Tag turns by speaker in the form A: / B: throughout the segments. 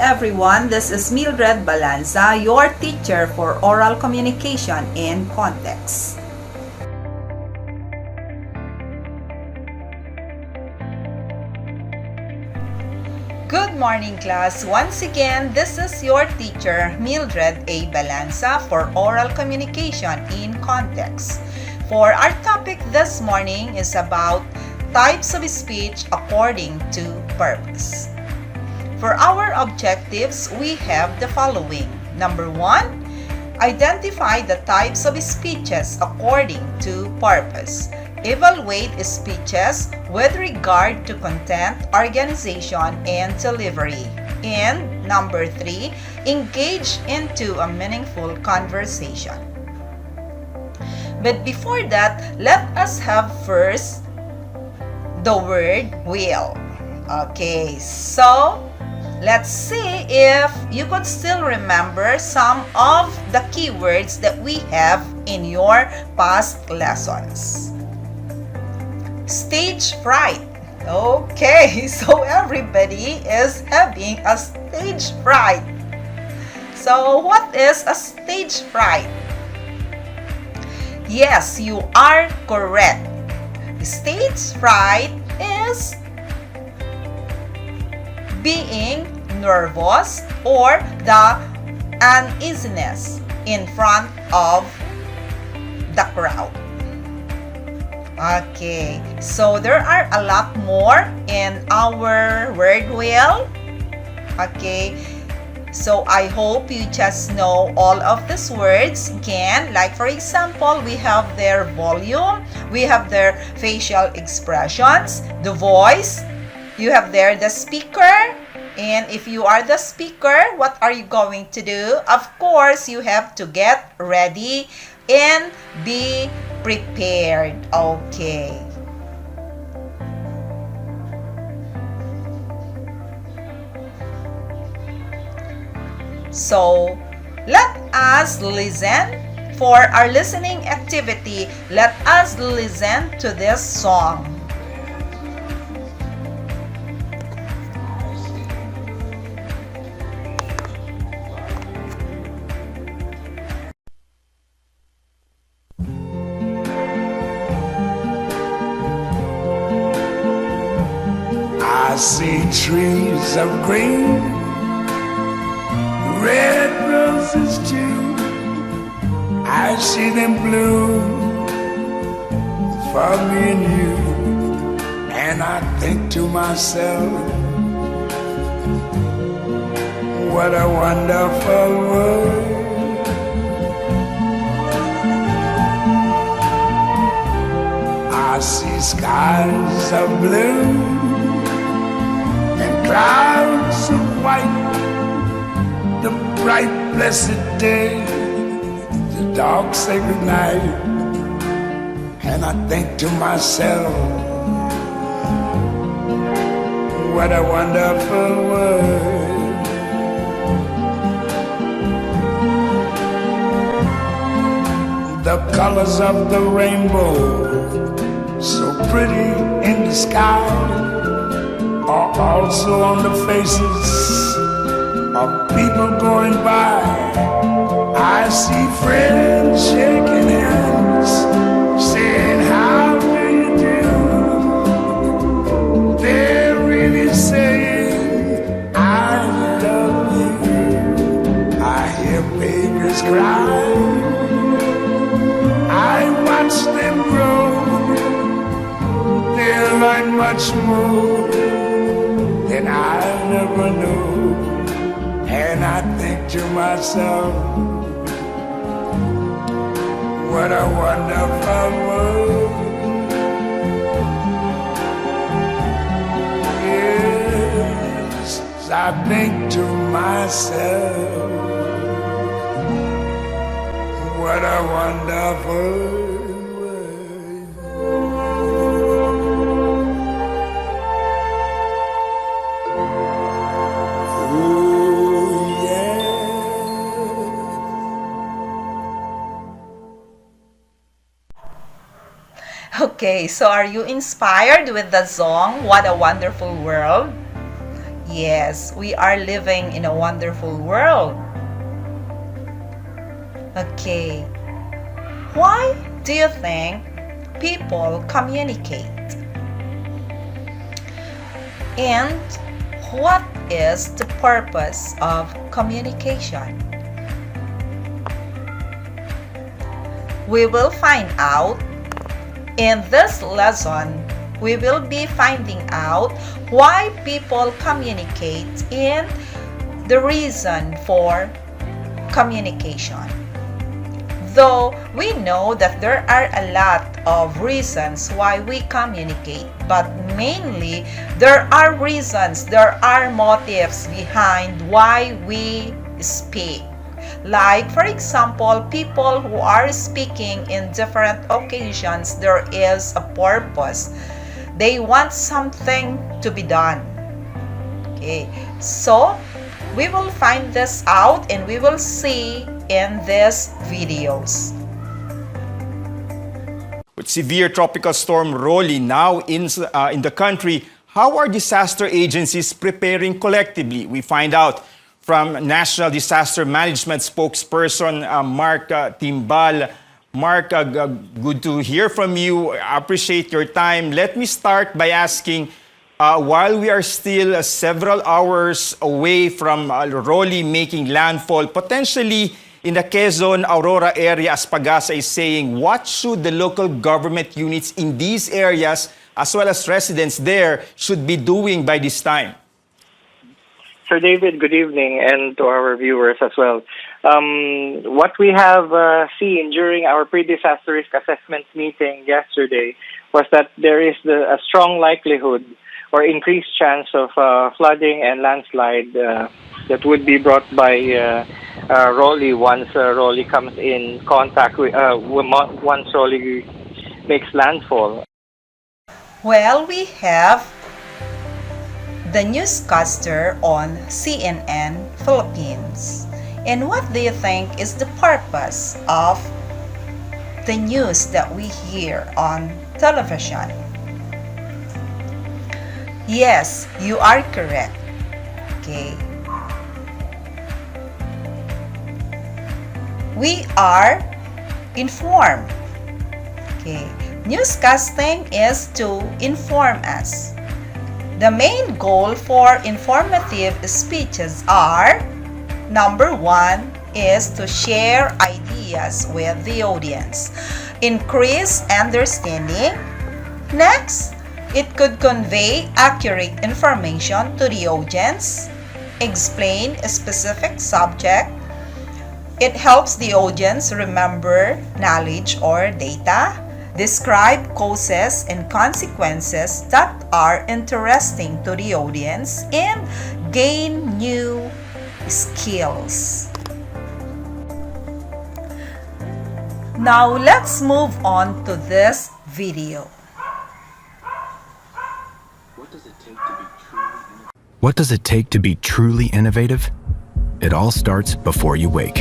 A: everyone, this is Mildred Balanza, your teacher for oral communication in context. Good morning, class. Once again, this is your teacher, Mildred A. Balanza, for oral communication in context. For our topic this morning is about types of speech according to purpose. For our objectives, we have the following. Number 1, identify the types of speeches according to purpose. Evaluate speeches with regard to content, organization, and delivery. And number 3, engage into a meaningful conversation. But before that, let us have first the word will. Okay, so let's see if you could still remember some of the keywords that we have in your past lessons. Stage fright. Okay, so everybody is having a stage fright. So what is a stage fright? Yes, you are correct. Stage fright is being nervous or the uneasiness in front of the crowd. Okay, so there are a lot more in our word will. Okay, so I hope you just know all of these words again. Like for example, we have their volume, we have their facial expressions, the voice, you have there the speaker. And if you are the speaker, what are you going to do? Of course, you have to get ready and be prepared. Okay. So, let us listen. For our listening activity, let us listen to this song.
B: I see trees of green, red roses too. I see them bloom for me and you. And I think to myself, what a wonderful world. I see skies of blue, clouds of white, the bright blessed day, the dark sacred night. And I think to myself, what a wonderful world. The colors of the rainbow, so pretty in the sky, are also on the faces of people going by. I see friends shaking hands, saying, how do you do? They're really saying, I love you. I hear babies cry, I watch them grow. They learn much more than I never knew. And I think to myself, what a wonderful world. Yes, I think to myself, what a wonderful world.
A: Okay, so are you inspired with the song, What a Wonderful World? Yes, we are living in a wonderful world. Okay. Why do you think people communicate? And what is the purpose of communication? We will find out in this lesson. We will be finding out why people communicate and the reason for communication. Though we know that there are a lot of reasons why we communicate, but mainly there are reasons, there are motives behind why we speak. Like, for example, people who are speaking in different occasions, there is a purpose. They want something to be done. Okay, so we will find this out and we will see in these videos.
C: With severe tropical storm Rolly now in the country, how are disaster agencies preparing collectively? We find out from National Disaster Management spokesperson Mark Timbal. Mark, good to hear from you. I appreciate your time. Let me start by asking, while we are still several hours away from Rolly making landfall, potentially in the Quezon, Aurora area, as Pagasa is saying, what should the local government units in these areas, as well as residents there, should be doing by this time?
D: Sir David, good evening, and to our viewers as well. What we have seen during our pre-disaster risk assessment meeting yesterday was that there is a strong likelihood or increased chance of flooding and landslide that would be brought by Rolly once Rolly comes in contact with, once Rolly makes landfall.
A: Well, we have the newscaster on CNN Philippines. And what do you think is the purpose of the news that we hear on television? Yes, you are correct. Okay. We are informed. Okay. Newscasting is to inform us. The main goal for informative speeches are: number one is to share ideas with the audience, increase understanding. Next, it could convey accurate information to the audience, explain a specific subject. It helps the audience remember knowledge or data, describe causes and consequences that are interesting to the audience, and gain new skills. Now let's move on to this video.
E: What does it take to be truly innovative? It all starts before you wake.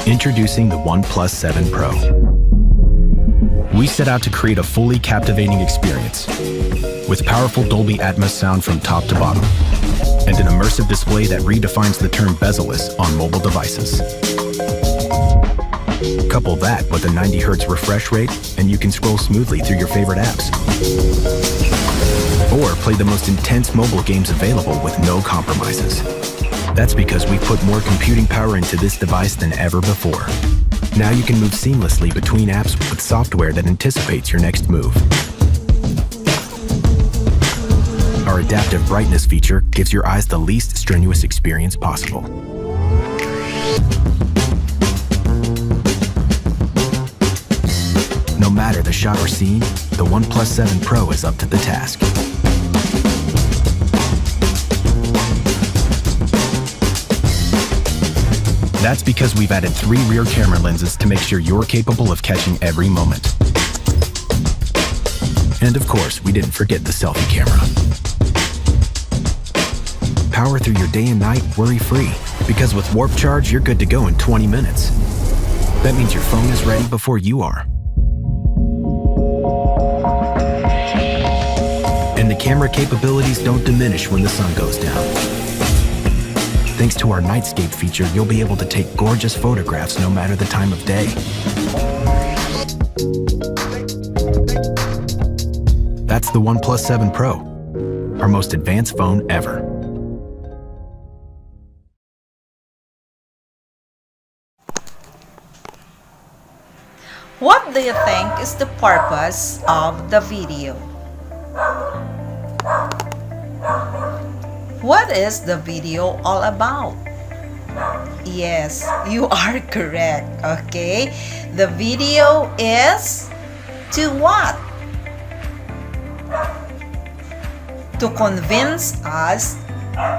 E: Introducing the OnePlus 7 Pro. We set out to create a fully captivating experience with powerful Dolby Atmos sound from top to bottom and an immersive display that redefines the term bezel-less on mobile devices. Couple that with a 90 Hz refresh rate and you can scroll smoothly through your favorite apps. Or play the most intense mobile games available with no compromises. That's because we've put more computing power into this device than ever before. Now you can move seamlessly between apps with software that anticipates your next move. Our adaptive brightness feature gives your eyes the least strenuous experience possible. No matter the shot or scene, the OnePlus 7 Pro is up to the task. That's because we've added 3 rear camera lenses to make sure you're capable of catching every moment. And of course, we didn't forget the selfie camera. Power through your day and night worry-free, because with Warp Charge, you're good to go in 20 minutes. That means your phone is ready before you are. And the camera capabilities don't diminish when the sun goes down. Thanks to our Nightscape feature, you'll be able to take gorgeous photographs no matter the time of day. That's the OnePlus 7 Pro, our most advanced phone ever.
A: What do you think is the purpose of the video? What is the video all about? Yes, you are correct, okay? The video is to what? To convince us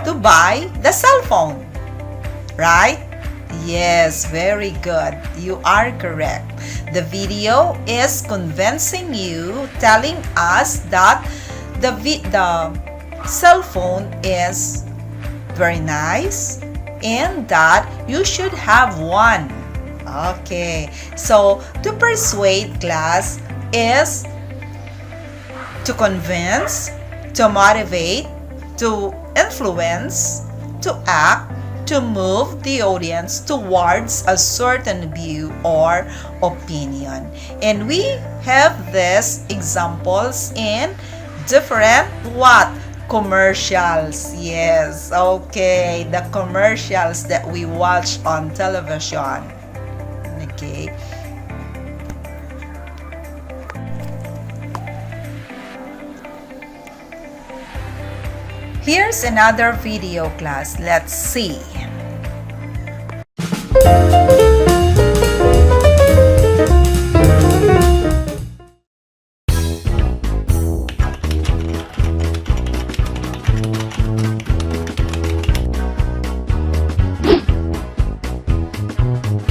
A: to buy the cell phone, right? Yes, very good. You are correct. The video is convincing you, telling us that the cell phone is very nice and that you should have one. Okay, so to persuade class is to convince, to motivate, to influence, to act, to move the audience towards a certain view or opinion. And we have these examples in different what? Commercials. Yes, okay, the commercials that we watch on television. Okay. Here's another video class. Let's see.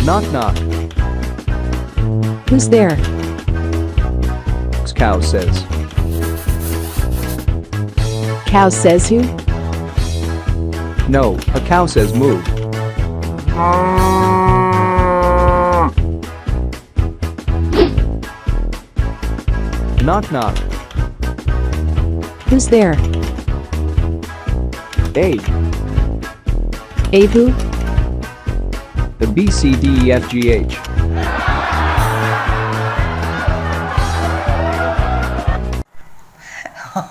F: Knock knock.
G: Who's there?
F: Cow says.
G: Cow says who?
F: No, a cow says moo. Knock knock.
G: Who's there?
F: Abe.
G: Abe who?
F: The BCDEFGH.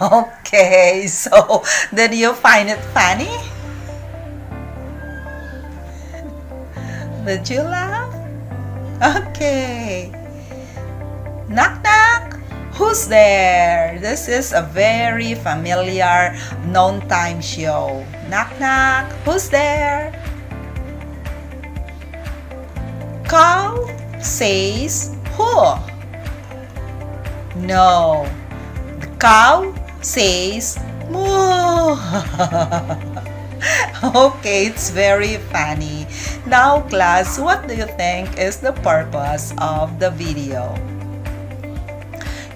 A: Okay, so did you find it funny? Did you laugh? Okay. Knock knock. Who's there? This is a very familiar noontime show. Knock knock. Who's there? Cow says who? No. The cow says moo. Okay, it's very funny. Now class, what do you think is the purpose of the video?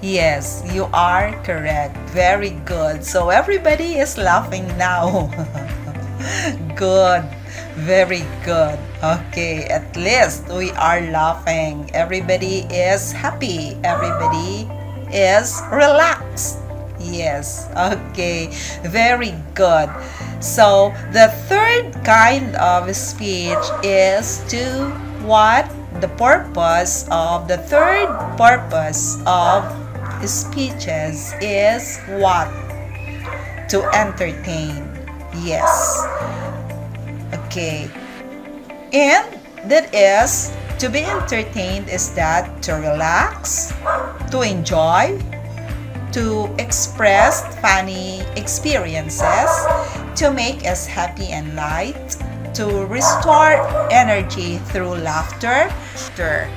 A: Yes, you are correct. Very good. So everybody is laughing now. Good. Very good. Okay, at least we are laughing. Everybody is happy. Everybody is relaxed. Yes, okay, very good. So the third kind of speech is to what? The purpose of the third purpose of speeches is what? To entertain. Yes. Okay. And that is to be entertained is that to relax, to enjoy, to express funny experiences, to make us happy and light, to restore energy through laughter,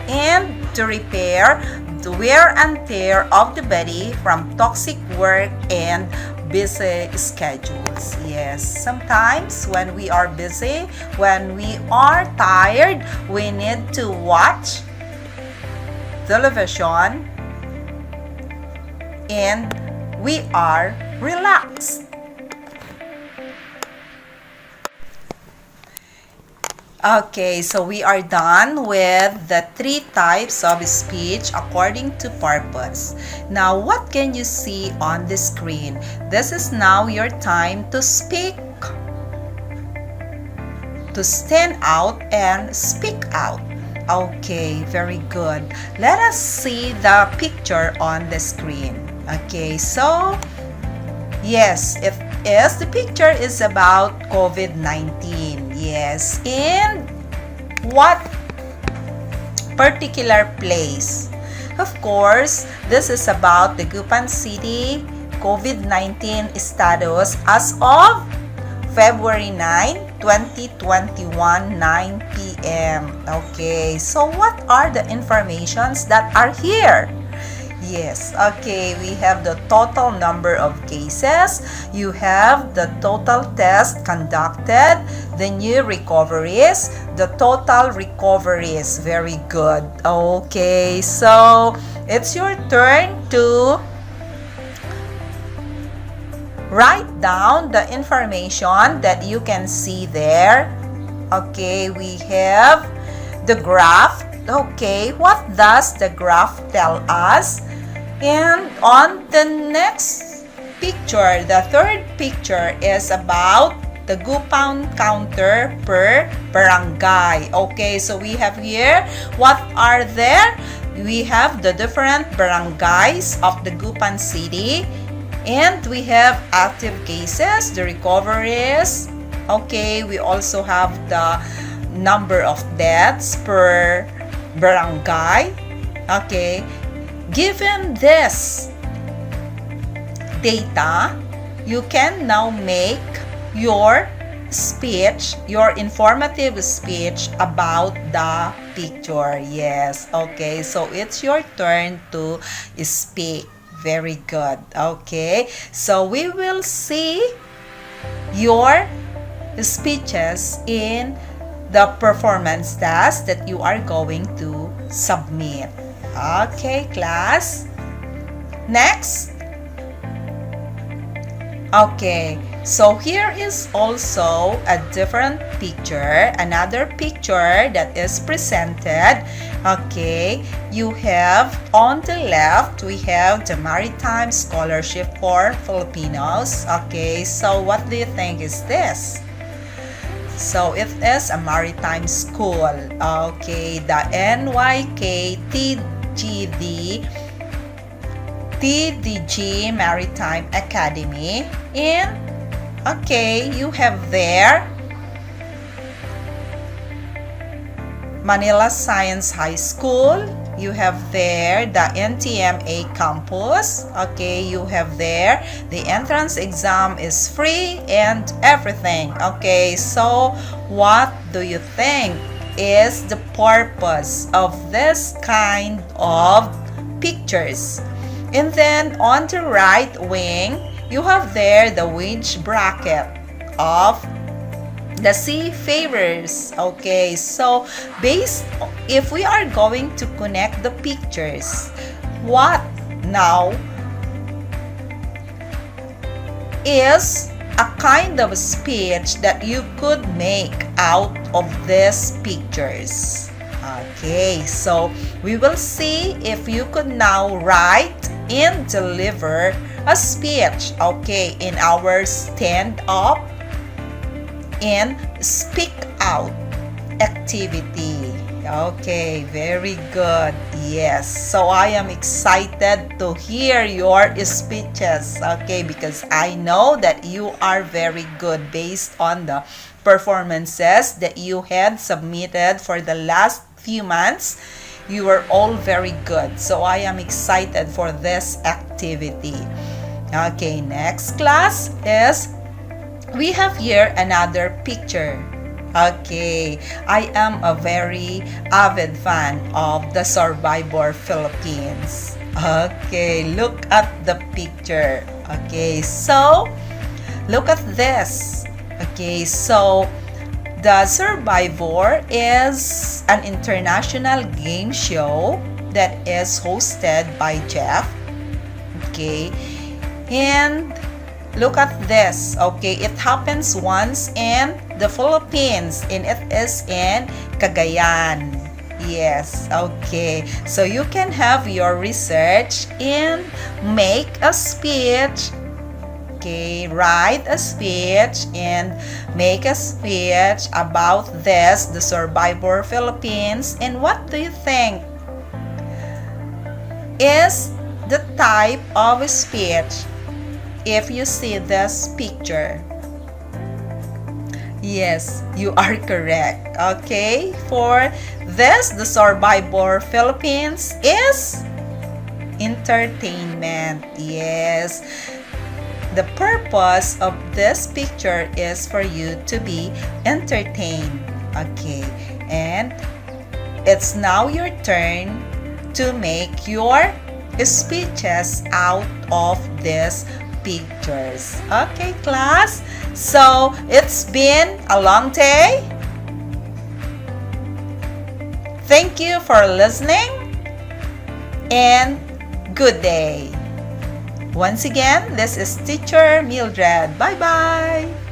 A: and to repair the wear and tear of the body from toxic work and busy schedules. Yes, sometimes when we are busy, when we are tired, we need to watch television and we are relaxed. Okay, so we are done with the 3 types of speech according to purpose. Now, what can you see on the screen? This is now your time to speak, to stand out and speak out. Okay, very good. Let us see the picture on the screen. Okay, so yes, the picture is about COVID-19. Yes, in what particular place? Of course, this is about the Dagupan City COVID-19 status as of February 9, 2021, 9 p.m. Okay, so what are the informations that are here? Yes, okay, we have the total number of cases, you have the total test conducted, the new recoveries, the total recoveries. Very good. Okay, so it's your turn to write down the information that you can see there. Okay, we have the graph. Okay, what does the graph tell us? And on the next picture, the third picture is about the dagupan counter per barangay. Okay, so we have here, what are there? We have the different barangays of the Dagupan City, and we have active cases, the recoveries. Okay, we also have the number of deaths per barangay. Okay, given this data, you can now make your speech, your informative speech about the picture. Yes, okay, so it's your turn to speak. Very good. Okay, so we will see your speeches in the performance task that you are going to submit. Okay, class. Next. Okay, so here is also a different picture, another picture that is presented. Okay, you have on the left, we have the Maritime Scholarship for Filipinos. Okay, so what do you think is this? So it is a maritime school. Okay, the TDG Maritime Academy. And okay, you have there Manila Science High School. You have there the NTMA campus. Okay, you have there the entrance exam is free and everything. Okay, so what do you think is the purpose of this kind of pictures? And then on the right wing, you have there the wage bracket of the seafarers. Okay, so if we are going to connect the pictures, what now is a kind of speech that you could make out of these pictures? Okay, so we will see if you could now write and deliver a speech, okay, in our stand up and speak out activity. Okay, very good. Yes, so I am excited to hear your speeches, okay, because I know that you are very good based on the performances that you had submitted for the last few months. You were all very good, so I am excited for this activity. Okay, next class is, we have here another picture. Okay, I am a very avid fan of the Survivor Philippines. Okay, look at the picture. Okay, so look at this. Okay, so the Survivor is an international game show that is hosted by Jeff. Okay, and look at this. Okay, it happens once in the Philippines, and it is in Cagayan. Yes, okay. So you can have your research and make a speech. Okay, write a speech and make a speech about this, the Survivor Philippines. And what do you think is the type of speech if you see this picture? Yes, you are correct. Okay, for this, the Survivor Philippines is entertainment. Yes, the purpose of this picture is for you to be entertained. Okay, and it's now your turn to make your speeches out of this pictures. Okay, class. So, it's been a long day. Thank you for listening and good day. Once again, this is Teacher Mildred. Bye-bye.